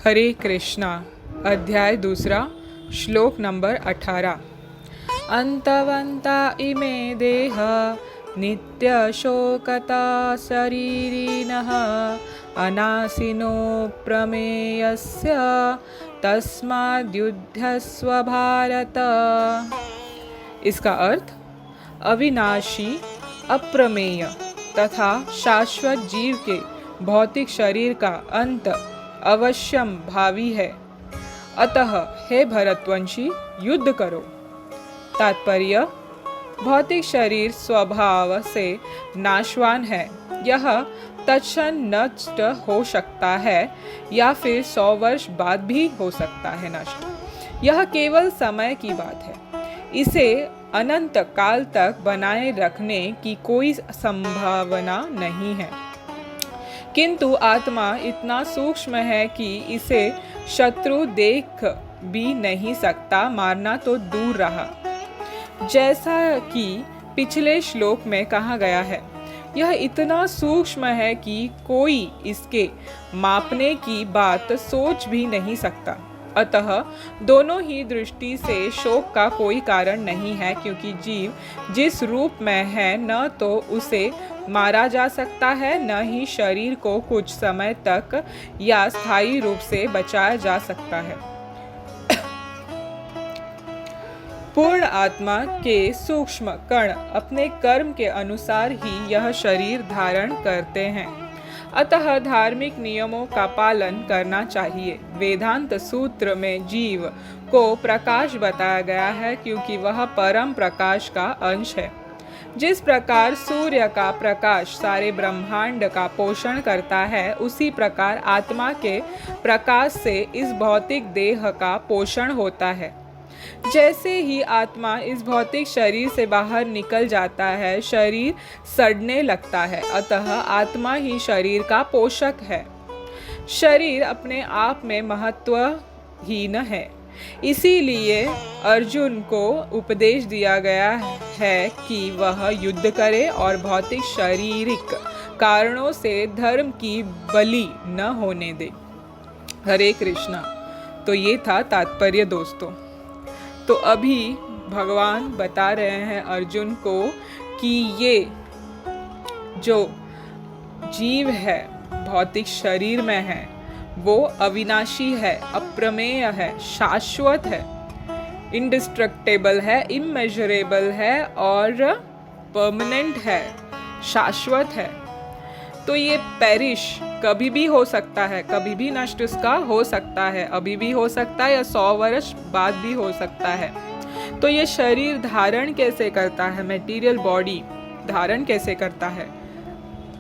हरे कृष्णा। अध्याय दूसरा, श्लोक नंबर 18। अंतवंता इमे देह नित्यशोकता शरीरिणः अनासिनो प्रमेयस्य तस्माद्युध्यस्व भारत। इसका अर्थ अविनाशी, अप्रमेय तथा शाश्वत जीव के भौतिक शरीर का अंत अवश्यम भावी है, अतः हे भरतवंशी युद्ध करो। तात्पर्य: भौतिक शरीर स्वभाव से नाशवान है। यह तत्क्षण नष्ट हो सकता है या फिर 100 वर्ष बाद भी हो सकता है नष्ट। यह केवल समय की बात है। इसे अनंत काल तक बनाए रखने की कोई संभावना नहीं है। किंतु आत्मा इतना सूक्ष्म है कि इसे शत्रु देख भी नहीं सकता, मारना तो दूर रहा। जैसा कि पिछले श्लोक में कहा गया है, यह इतना सूक्ष्म है कि कोई इसके मापने की बात सोच भी नहीं सकता। अतः दोनों ही दृष्टि से शोक का कोई कारण नहीं है, क्योंकि जीव जिस रूप में है न तो उसे मारा जा सकता है, न ही शरीर को कुछ समय तक या स्थायी रूप से बचाया जा सकता है। पूर्ण आत्मा के सूक्ष्म कण अपने कर्म के अनुसार ही यह शरीर धारण करते हैं। अतः धार्मिक नियमों का पालन करना चाहिए। वेदांत सूत्र में जीव को प्रकाश बताया गया है, क्योंकि वह परम प्रकाश का अंश है। जिस प्रकार सूर्य का प्रकाश सारे ब्रह्मांड का पोषण करता है, उसी प्रकार आत्मा के प्रकाश से इस भौतिक देह का पोषण होता है। जैसे ही आत्मा इस भौतिक शरीर से बाहर निकल जाता है, शरीर सड़ने लगता है। अतः आत्मा ही शरीर का पोषक है। शरीर अपने आप में महत्वहीन है। इसीलिए अर्जुन को उपदेश दिया गया है कि वह युद्ध करे और भौतिक शारीरिक कारणों से धर्म की बलि न होने दे। हरे कृष्णा। तो ये था तात्पर्य दोस्तों। तो अभी भगवान बता रहे हैं अर्जुन को कि ये जो जीव है भौतिक शरीर में है, वो अविनाशी है, अप्रमेय है, शाश्वत है, इंडिस्ट्रक्टेबल है, इमेजरेबल है और परमानेंट है, शाश्वत है। तो ये पेरिश कभी भी हो सकता है, कभी भी नष्ट इसका हो सकता है, अभी भी हो सकता है या 100 वर्ष बाद भी हो सकता है। तो ये शरीर धारण कैसे करता है, मटेरियल बॉडी धारण कैसे करता है?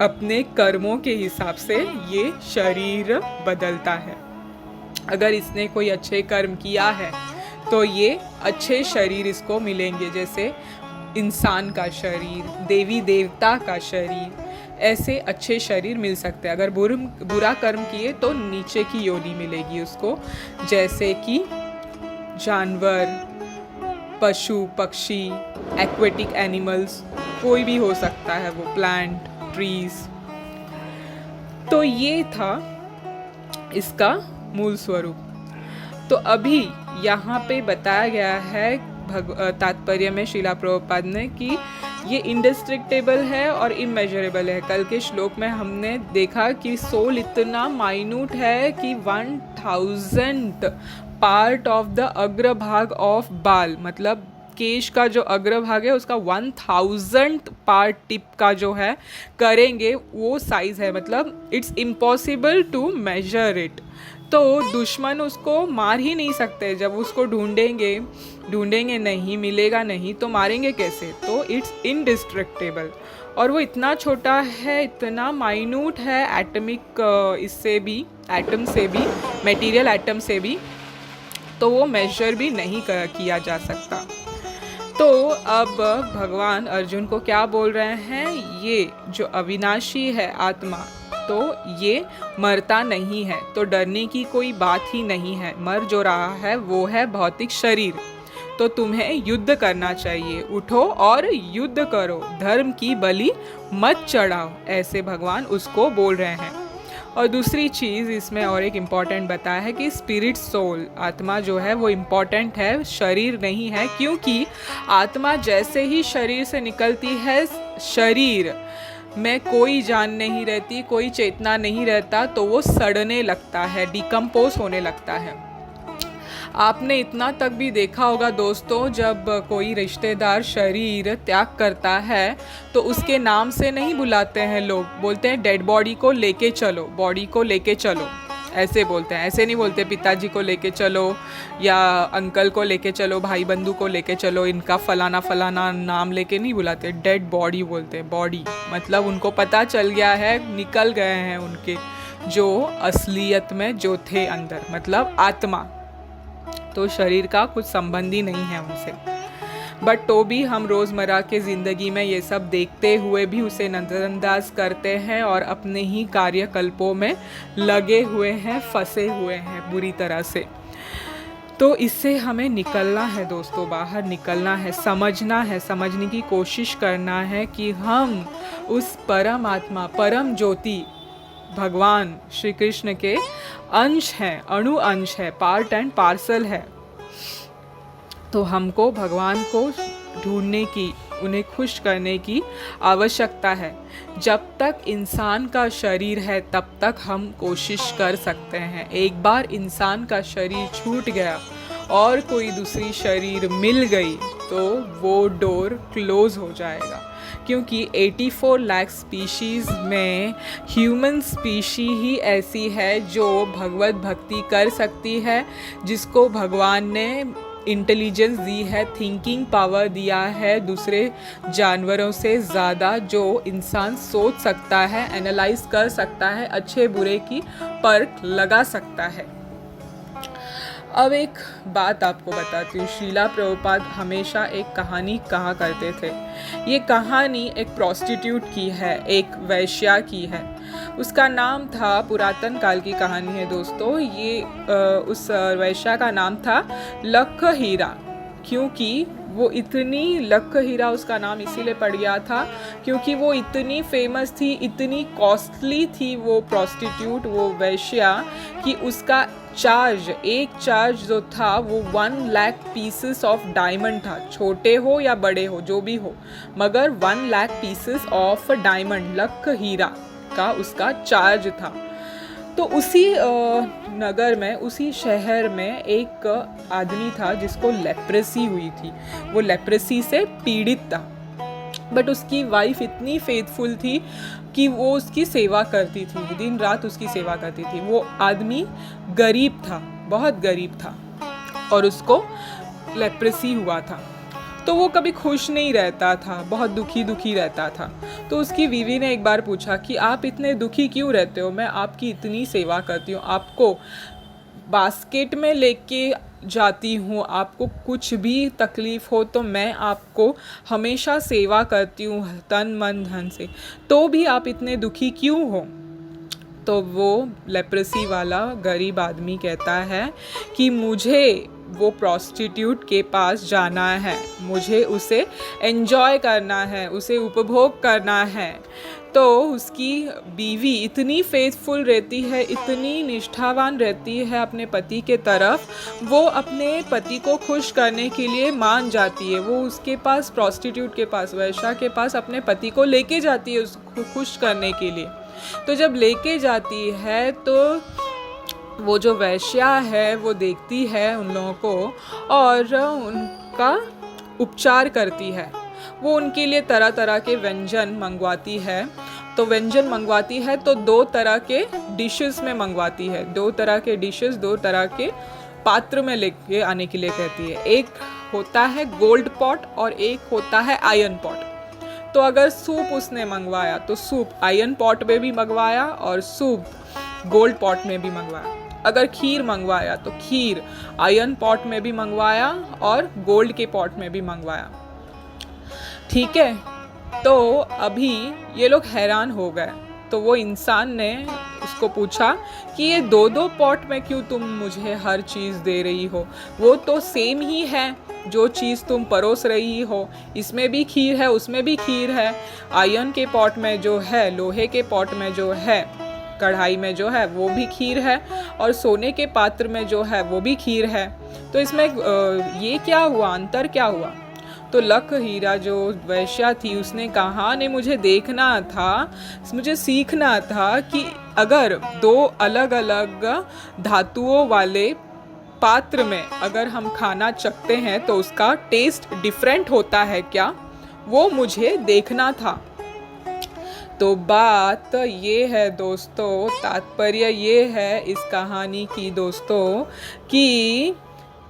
अपने कर्मों के हिसाब से ये शरीर बदलता है। अगर इसने कोई अच्छे कर्म किया है तो ये अच्छे शरीर इसको मिलेंगे, जैसे इंसान का शरीर, देवी देवता का शरीर, ऐसे अच्छे शरीर मिल सकते हैं। अगर बुरा कर्म किए तो नीचे की योनि मिलेगी उसको, जैसे कि जानवर, पशु पक्षी, एक्वेटिक एनिमल्स, कोई भी हो सकता है वो, प्लांट, ट्रीज। तो ये था इसका मूल स्वरूप। तो अभी यहाँ पे बताया गया है तात्पर्य में श्रीला प्रभुपाद ने कि ये इंडिस्ट्रक्टेबल है और इमेजरेबल है। कल के श्लोक में हमने देखा कि सोल इतना माइन्यूट है कि 1000th पार्ट ऑफ द अग्रभाग ऑफ बाल, मतलब केश का जो अग्रभाग है उसका 1000th पार्ट टिप का जो है करेंगे वो साइज है, मतलब it's impossible to measure it. तो दुश्मन उसको मार ही नहीं सकते। जब उसको ढूंढेंगे नहीं, मिलेगा नहीं तो मारेंगे कैसे? तो इट्स इनडिस्ट्रक्टेबल। और वो इतना छोटा है, इतना माइन्यूट है, एटमिक इससे भी, एटम से भी, मटेरियल एटम से भी, तो वो मेजर भी नहीं किया जा सकता। तो अब भगवान अर्जुन को क्या बोल रहे हैं? ये जो अविनाशी है आत्मा, तो ये मरता नहीं है, तो डरने की कोई बात ही नहीं है। मर जो रहा है वो है भौतिक शरीर। तो तुम्हें युद्ध करना चाहिए, उठो और युद्ध करो, धर्म की बलि मत चढ़ाओ, ऐसे भगवान उसको बोल रहे हैं। और दूसरी चीज़ इसमें और एक इम्पॉर्टेंट बताया है कि स्पिरिट सोल, आत्मा जो है वो इम्पॉर्टेंट है, शरीर नहीं है, क्योंकि आत्मा जैसे ही शरीर से निकलती है, शरीर में कोई जान नहीं रहती, कोई चेतना नहीं रहता, तो वो सड़ने लगता है, डिकम्पोज होने लगता है। आपने इतना तक भी देखा होगा दोस्तों, जब कोई रिश्तेदार शरीर त्याग करता है तो उसके नाम से नहीं बुलाते हैं लोग, बोलते हैं डेड बॉडी को लेके चलो, बॉडी को लेके चलो, ऐसे बोलते हैं। ऐसे नहीं बोलते पिताजी को लेके चलो या अंकल को लेके चलो, भाई बंधु को लेके चलो, इनका फलाना फलाना नाम लेके नहीं बुलाते, डेड बॉडी बोलते हैं। बॉडी मतलब उनको पता चल गया है, निकल गए हैं उनके जो असलियत में जो थे अंदर, मतलब आत्मा, तो शरीर का कुछ संबंध ही नहीं है उनसे। बट तो भी हम रोज़मर्रा के ज़िंदगी में ये सब देखते हुए भी उसे नज़रअंदाज करते हैं और अपने ही कार्यकल्पों में लगे हुए हैं, फंसे हुए हैं बुरी तरह से। तो इससे हमें निकलना है दोस्तों, बाहर निकलना है, समझना है, समझने की कोशिश करना है कि हम उस परम आत्मा, परम ज्योति भगवान श्री कृष्ण के अंश हैं, अणु अंश है, पार्ट एंड पार्सल है। तो हमको भगवान को ढूंढने की, उन्हें खुश करने की आवश्यकता है। जब तक इंसान का शरीर है तब तक हम कोशिश कर सकते हैं। एक बार इंसान का शरीर छूट गया और कोई दूसरी शरीर मिल गई तो वो डोर क्लोज हो जाएगा, क्योंकि 84 लाख स्पीशीज़ में ह्यूमन स्पीशी ही ऐसी है जो भगवत भक्ति कर सकती है, जिसको भगवान ने इंटेलिजेंस दी है, थिंकिंग पावर दिया है दूसरे जानवरों से ज़्यादा, जो इंसान सोच सकता है, एनालाइज कर सकता है, अच्छे बुरे की परख लगा सकता है। अब एक बात आपको बताती हूँ, श्रीला प्रभुपाद हमेशा एक कहानी कहा करते थे। ये कहानी एक प्रोस्टिट्यूट की है, एक वैश्या की है। उसका नाम था, पुरातन काल की कहानी है दोस्तों, ये उस वैश्या का नाम था लख हीरा। क्योंकि वो इतनी, लख हीरा उसका नाम इसीलिए पड़ गया था क्योंकि वो इतनी फेमस थी, इतनी कॉस्टली थी वो प्रोस्टिट्यूट, वो वैश्या, कि उसका चार्ज, एक चार्ज जो था वो 1 लाख पीसेस ऑफ डायमंड था, छोटे हो या बड़े हो जो भी हो, मगर 1 लाख पीसेस ऑफ डायमंड, लख हीरा का उसका चार्ज था। तो उसी नगर में, उसी शहर में एक आदमी था जिसको लेप्रेसी हुई थी, वो लेप्रेसी से पीड़ित था। बट उसकी वाइफ इतनी फेथफुल थी कि वो उसकी सेवा करती थी, दिन रात उसकी सेवा करती थी। वो आदमी गरीब था, बहुत गरीब था, और उसको लेप्रेसी हुआ था, तो वो कभी खुश नहीं रहता था, बहुत दुखी दुखी रहता था। तो उसकी बीवी ने एक बार पूछा कि आप इतने दुखी क्यों रहते हो, मैं आपकी इतनी सेवा करती हूँ, आपको बास्केट में लेके जाती हूँ, आपको कुछ भी तकलीफ़ हो तो मैं आपको हमेशा सेवा करती हूँ तन मन धन से, तो भी आप इतने दुखी क्यों हो। तो वो लेप्रेसी वाला गरीब आदमी कहता है कि मुझे वो प्रोस्टिट्यूट के पास जाना है, मुझे उसे एंजॉय करना है, उसे उपभोग करना है। तो उसकी बीवी इतनी फेथफुल रहती है, इतनी निष्ठावान रहती है अपने पति के तरफ, वो अपने पति को खुश करने के लिए मान जाती है। वो उसके पास, प्रोस्टिट्यूट के पास, वैश्या के पास अपने पति को लेके जाती है उसको खुश करने के लिए। तो जब लेके जाती है तो वो जो वैश्या है वो देखती है उन लोगों को और उनका उपचार करती है। वो उनके लिए तरह तरह के व्यंजन मंगवाती है। तो व्यंजन मंगवाती है तो 2 तरह के डिशेस में मंगवाती है, 2 तरह के डिशेस, 2 तरह के पात्र में लेके आने के लिए कहती है। एक होता है गोल्ड पॉट और एक होता है आयरन पॉट। तो अगर सूप उसने मंगवाया तो सूप आयरन पॉट में भी मंगवाया और सूप गोल्ड पॉट में भी मंगवाया। अगर खीर मंगवाया तो खीर आयरन पॉट में भी मंगवाया और गोल्ड के पॉट में भी मंगवाया। ठीक है, तो अभी ये लोग हैरान हो गए। तो वो इंसान ने उसको पूछा कि ये 2-2 पॉट में क्यों तुम मुझे हर चीज़ दे रही हो, वो तो सेम ही है जो चीज़ तुम परोस रही हो, इसमें भी खीर है उसमें भी खीर है, आयरन के पॉट में जो है, लोहे के पॉट में जो है कढ़ाई में जो है वो भी खीर है और सोने के पात्र में जो है वो भी खीर है। तो इसमें ये क्या हुआ, अंतर क्या हुआ? तो लख हीरा जो वैश्या थी उसने कहा, नहीं मुझे देखना था, मुझे सीखना था कि अगर दो अलग अलग धातुओं वाले पात्र में अगर हम खाना चखते हैं तो उसका टेस्ट डिफरेंट होता है क्या, वो मुझे देखना था। तो बात ये है दोस्तों, तात्पर्य ये है इस कहानी की दोस्तों कि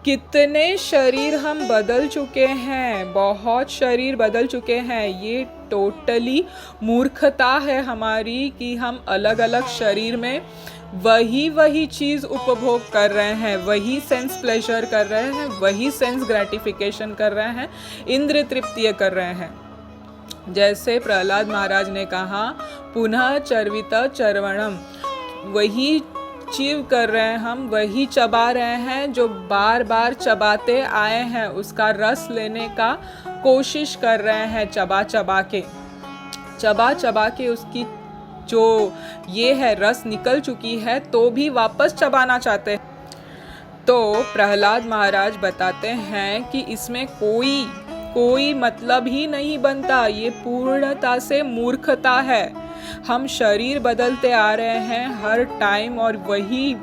कितने शरीर हम बदल चुके हैं, बहुत शरीर बदल चुके हैं। ये टोटली मूर्खता है हमारी कि हम अलग अलग शरीर में वही चीज़ उपभोग कर रहे हैं, वही सेंस प्लेजर कर रहे हैं, वही सेंस ग्रेटिफिकेशन कर रहे हैं, इंद्रिय तृप्ति कर रहे हैं। जैसे प्रहलाद महाराज ने कहा, पुनः चर्वित चर्वणम, वही चीव कर रहे हैं हम, वही चबा रहे हैं जो बार बार चबाते आए हैं, उसका रस लेने का कोशिश कर रहे हैं, चबा चबा के उसकी जो ये है रस निकल चुकी है तो भी वापस चबाना चाहते हैं। तो प्रहलाद महाराज बताते हैं कि इसमें कोई मतलब ही नहीं बनता, ये पूर्णता से मूर्खता है। हम शरीर बदलते आ रहे हैं हर टाइम और वही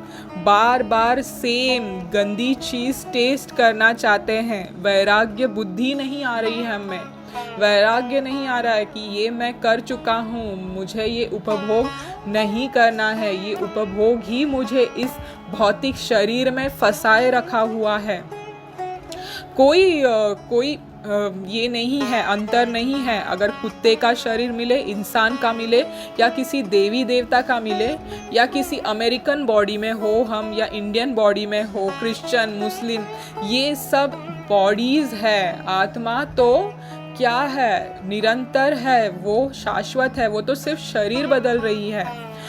बार बार सेम गंदी चीज़ टेस्ट करना चाहते हैं। वैराग्य बुद्धि नहीं आ रही है हमें, वैराग्य नहीं आ रहा है कि ये मैं कर चुका हूँ, मुझे ये उपभोग नहीं करना है, ये उपभोग ही मुझे इस भौतिक शरीर में फंसाए रखा हुआ है। कोई ये नहीं है, अंतर नहीं है। अगर कुत्ते का शरीर मिले, इंसान का मिले, या किसी देवी देवता का मिले, या किसी अमेरिकन बॉडी में हो हम, या इंडियन बॉडी में हो, क्रिश्चियन, मुस्लिम, ये सब बॉडीज है। आत्मा तो क्या है, निरंतर है, वो शाश्वत है, वो तो सिर्फ शरीर बदल रही है।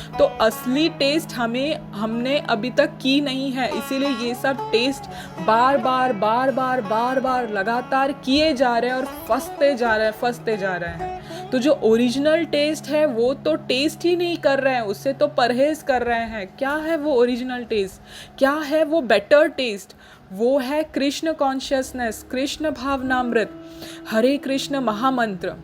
तो असली टेस्ट हमने अभी तक की नहीं है, इसीलिए ये सब टेस्ट बार बार लगातार किए जा रहे हैं और फंसते जा रहे हैं। तो जो ओरिजिनल टेस्ट है वो तो टेस्ट ही नहीं कर रहे हैं, उससे तो परहेज कर रहे हैं। क्या है वो ओरिजिनल टेस्ट, क्या है वो बेटर टेस्ट? वो है कृष्ण कॉन्शियसनेस, कृष्ण भावनामृत, हरे कृष्ण महामंत्र।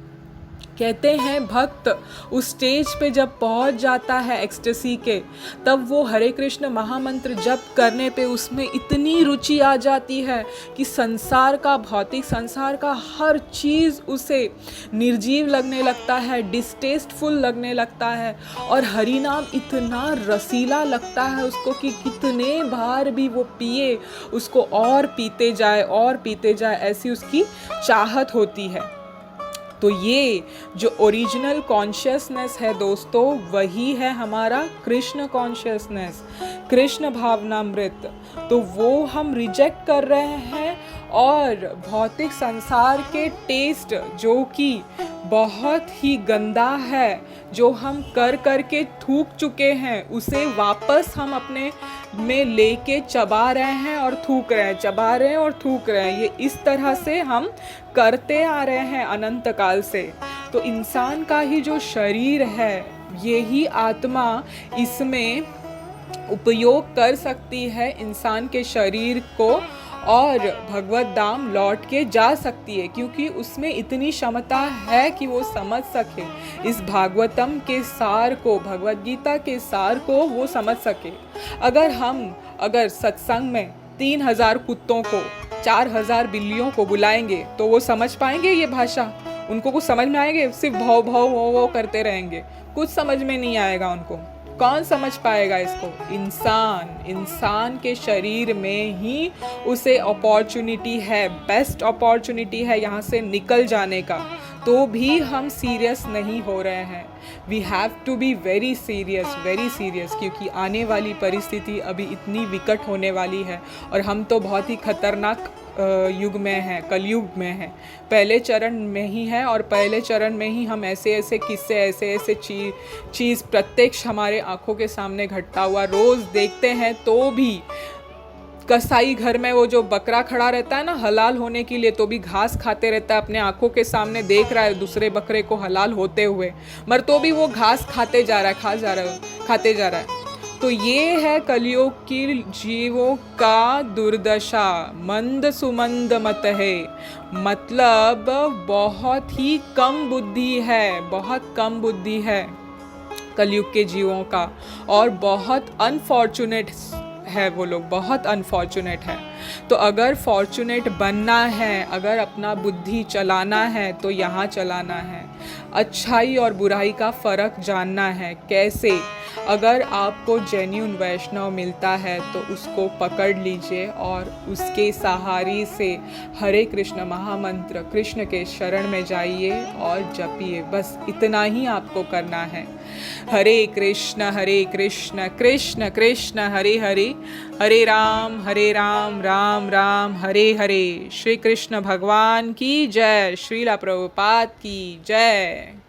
कहते हैं भक्त उस स्टेज पे जब पहुंच जाता है एक्सटेसी के, तब वो हरे कृष्ण महामंत्र जप करने पे उसमें इतनी रुचि आ जाती है कि संसार का, भौतिक संसार का हर चीज़ उसे निर्जीव लगने लगता है, डिस्टेस्टफुल लगने लगता है, और हरि नाम इतना रसीला लगता है उसको कि कितने बार भी वो पिए, उसको और पीते जाए, ऐसी उसकी चाहत होती है। तो ये जो ओरिजिनल कॉन्शियसनेस है दोस्तों, वही है हमारा कृष्ण कॉन्शियसनेस, कृष्ण भावनामृत। तो वो हम रिजेक्ट कर रहे हैं और भौतिक संसार के टेस्ट जो कि बहुत ही गंदा है, जो हम कर के थूक चुके हैं, उसे वापस हम अपने में लेके चबा रहे हैं और थूक रहे हैं, चबा रहे हैं और थूक रहे हैं। ये इस तरह से हम करते आ रहे हैं अनंत काल से। तो इंसान का ही जो शरीर है, यही आत्मा इसमें उपयोग कर सकती है इंसान के शरीर को, और भगवत धाम लौट के जा सकती है, क्योंकि उसमें इतनी क्षमता है कि वो समझ सके इस भागवतम के सार को, भगवत गीता के सार को वो समझ सके। अगर सत्संग में 3000 कुत्तों को, 4000 बिल्लियों को बुलाएंगे तो वो समझ पाएंगे ये भाषा? उनको कुछ समझ में आएंगे? सिर्फ भौ वो करते रहेंगे, कुछ समझ में नहीं आएगा उनको। कौन समझ पाएगा इसको? इंसान के शरीर में ही उसे अपॉर्चुनिटी है, बेस्ट अपॉर्चुनिटी है यहाँ से निकल जाने का, तो भी हम सीरियस नहीं हो रहे हैं। We have to be very serious, क्योंकि आने वाली परिस्थिति अभी इतनी विकट होने वाली है और हम तो बहुत ही खतरनाक युग में हैं, कलयुग में हैं, पहले चरण में ही है। और पहले चरण में ही हम ऐसे किस्से, ऐसे चीज़ प्रत्यक्ष हमारे आंखों के सामने घटता हुआ रोज़ देखते हैं, तो भी कसाई घर में वो जो बकरा खड़ा रहता है ना हलाल होने के लिए, तो भी घास खाते रहता है, अपने आंखों के सामने देख रहा है दूसरे बकरे को हलाल होते हुए, मगर तो भी वो घास खाते जा रहा है, खाते जा रहा है। तो ये है कलयुग की जीवों का दुर्दशा। मंद सुमंद मत है, मतलब बहुत ही कम बुद्धि है, बहुत कम बुद्धि है कलयुग के जीवों का, और बहुत अनफॉर्चुनेट है वो लोग, बहुत अनफॉर्चुनेट है। तो अगर फॉर्चुनेट बनना है, अगर अपना बुद्धि चलाना है, तो यहाँ चलाना है। अच्छाई और बुराई का फ़र्क जानना है। कैसे? अगर आपको जेन्युइन वैष्णव मिलता है तो उसको पकड़ लीजिए और उसके सहारे से हरे कृष्ण महामंत्र, कृष्ण के शरण में जाइए और जपिए। बस इतना ही आपको करना है। हरे कृष्ण कृष्ण कृष्ण हरे हरे, हरे राम राम राम हरे हरे। श्री कृष्ण भगवान की जय। श्रीला प्रभुपाद की जय।